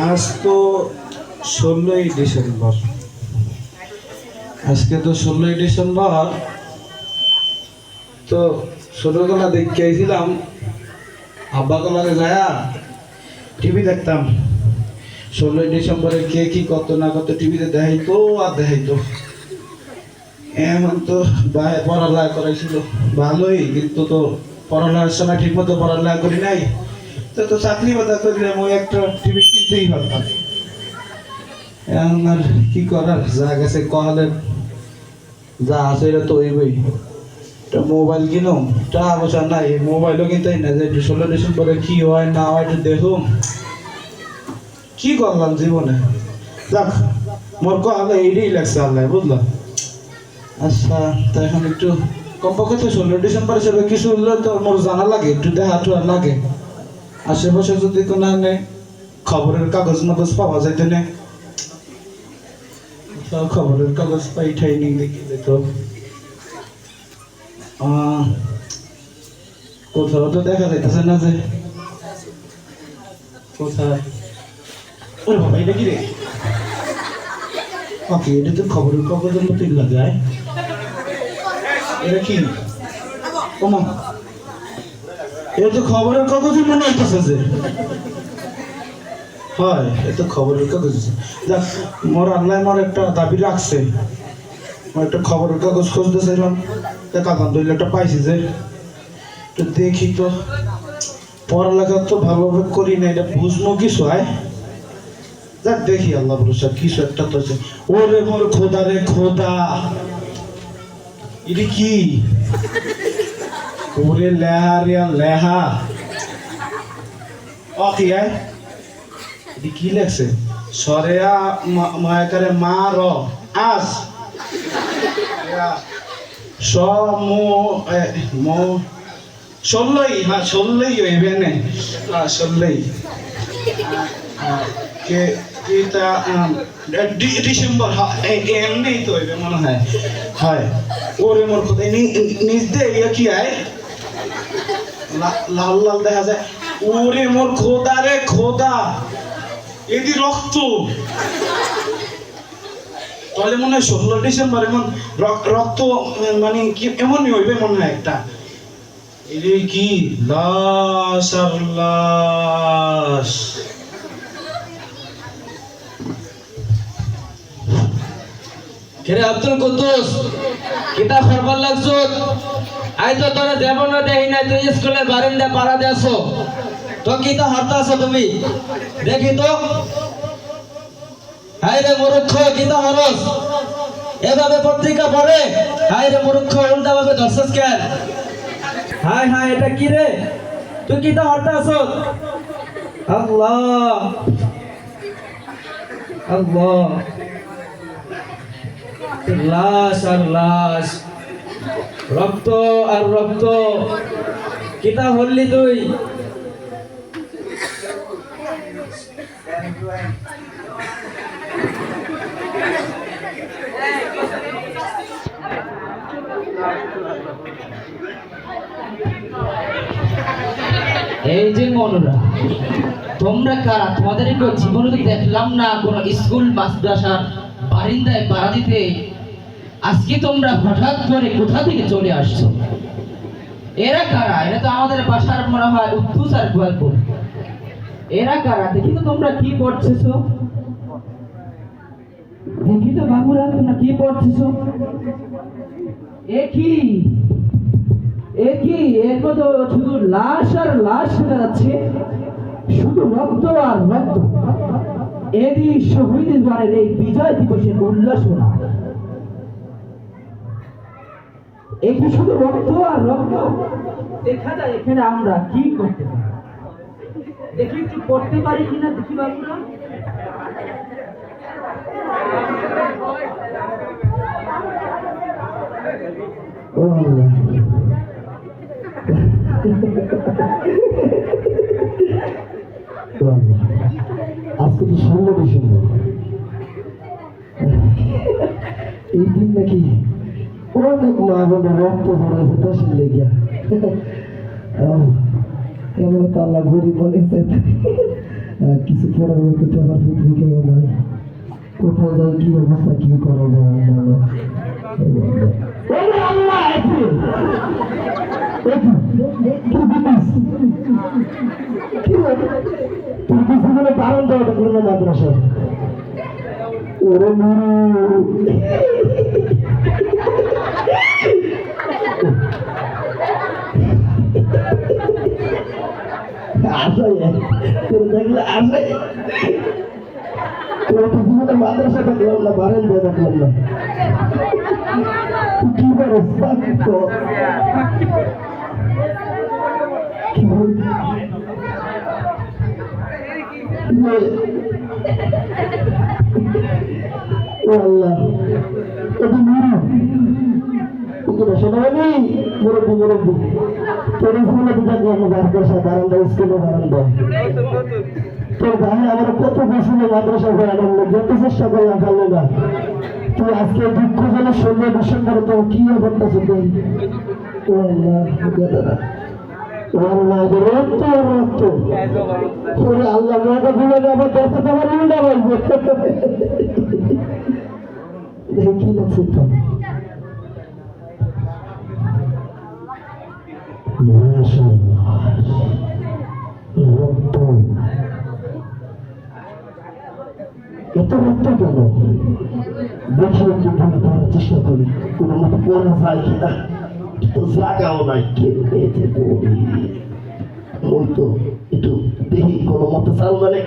আজ তো 16ই ডিসেম্বর। আজকে তো 16ই ডিসেম্বর। তো ছোটবেলা দেখতে আইছিলাম, আব্বা কলারে যায়া টিভি দেখতাম। 16ই ডিসেম্বরে কে কি কত না কত টিভিতে দেখাইতো আর দেখাইতো। এমন তো পড়ালেখা করাইছিল ভালোই, কিন্তু তো পড়ালেখার সময় ঠিক মতো পড়ালেখা করি নাই। তো তো চাকরি বাদা করলাম, ওই একটা টিভি কিনতেই পারতাম। এখন আর কি করার, যা গেছে কহালে যা আছে এটা তো ওই একটা মোবাইল কিনো, টাকা পয়সা নাই, মোবাইলও কিনতেই না। যে 16 ডিসেম্বরে কি হয় না হয় একটু দেখুন। কি করলাম জীবনে, যাক মোর কহালে এইটাই লাগছে আল্লাহ, বুঝলাম। আচ্ছা, তো এখন একটু কমপক্ষে তো 16 ডিসেম্বর হিসেবে কিছু হলে তো মোর জানা লাগে, একটু দেখা টোয়া লাগে। আশেপাশে যদি কোনো খবরের কাগজ মাগজ পাওয়া যাইতে না, খবরের কাগজ পাইঠাই নি দেখি যেত। কোথাও তো দেখা যাইতেছে না যে কোথায়। ওরে বাবা, এটা কি রে? ওকে, এটা তো খবরের কাগজের মতোই লাগায়। এটা কি? ওমা, এটা তো খবরের কাগজই মনে হইতেছে যে। হয়, এটা খবরের কাগজ। যাক, মোর আল্লাহ আমার একটা দাবি রাখছে। আমার একটা খবরের কাগজ খুঁজতে চাইলাম, আলহামদুলিল্লাহ একটা পাইছি। যে তো দেখি তো, পড়ালেখা তো ভালোভাবে করি না, এটা বুঝবো কিছু হয়। যাক দেখি, আল্লাহ ভরসা কিছু একটা তো আছে। ওরে মোর খোদা রে খোদা, এটা কি? ওরে লেহা রে লেহা, কি আয়? এটা কি লেখছে? সরেয়া মায়াকারে মা র আস স মো মো 16ই, হ্যাঁ 16ই হইবে না, 16ই কে এটা ডিসেম্বর, এমনি তো হইবে মনে হয়। হয়, ওরে মোর কোথায় নিজ দে কি আয়, লাল লাল দেখা যায়। ওরে মোর খোদা রে খোদা, এদি রক্ত। তাহলে মনে হয় 16 ডিসেম্বর এমন রক্ত, মানে কি এমনই হইবে মনে হয় একটা। এরে কি লাশ আর লাশ। কেরে আব্দুল কুদ্দুস, কিতাব পড়বার লাগছো? আই তো তোরা দেব না দেই না, তুই স্কুলের বারান্দা পাড়া দেছো তো কিতাব হরতা আছো তুমি? দেখি তো। হাই রে মূর্খ, কিতাব হরস? এভাবে পত্রিকা পড়ে? হাই রে মূর্খ, উল্টা ভাবে ধরছস কেন? হাই হাই, এটা কি রে? তুই কিতাব হরতা আছো? আল্লাহ আল্লাহ, লাশ আর লাশ, রক্ত আর রক্ত, কিতাব হললি তুই? এই যে মনুরা, তোমরা কারা? তোমাদের জীবনে তো দেখলাম না কোনো স্কুল মাদ্রাসার বারিন্দায় পাড়া দিতে। আজকে তোমরা হঠাৎ করে কোথা থেকে চলে আসছো? এরা কারা? এরা তো আমাদের বাসার মনে হয় উদ্দুস আর গল্প। এরা কারা? দেখি তো তোমরা কি পড়তেছো, দেখি তো বাবুরা তোমরা কি পড়তেছো। এ কি এ কি? এর মতো শুধু লাশ আর লাশ দেখা যাচ্ছে, শুধু রক্ত আর রক্ত। এরই শহীদ জনের এই বিজয় দিবসের উল্লাসনা। এটি শুধু রক্ত আর রক্ত। দেখা যায় এখানে আমরা কি করতে পারি, দেখি একটু করতে পারি কিনা, দেখি বাবুরা। আজকে তো 16 ডিসেম্বর, এই দিন নাকি অনেক মা বোনের রক্ত ভরেছে দেশের লেগিয়া। কেমন তো আল্লাহ গরিব বলেছে, কিছু পড়ার মতো টাকার পত্রিকাও নাই, কোথায় যাই কি অবস্থা কি করা যায় জানো। আল্লাহ বারণ দেওয়াটা করলো মাদ্রাসা ওরে দেখলে আসে জীবনে মাদ্রাসা দেখলাম না, বারেন দিয়ে দেখলাম না। কি করে আল্লাহ মুরব্বী মুরব্বী তোর স্কুলে দেখলাম মাদ্রাসা বারান্দা, স্কুলে বারান্দা তোর ভাই আমার কত বছর মাদ্রাসা পড়ানোর যত চেষ্টা করলাম ভালো না। তুই আজকে দুঃখজনক 16 ডিসেম্বরে তো কি করতেছ তুই? আল্লাহ মেয়েটা ভুলে যাবো, দেখতে তোমার উল্টা বলবো। দেখি কি লাগছে তো এত রক্ত কেন? দেখি একটু ভুলে পড়ার চেষ্টা করি, কোনো মতো পড়া যায় কিনা। তো জাগাও নাই কেটে পড়ি, ওই তো একটু দেখি কোনো মতো চাল মানে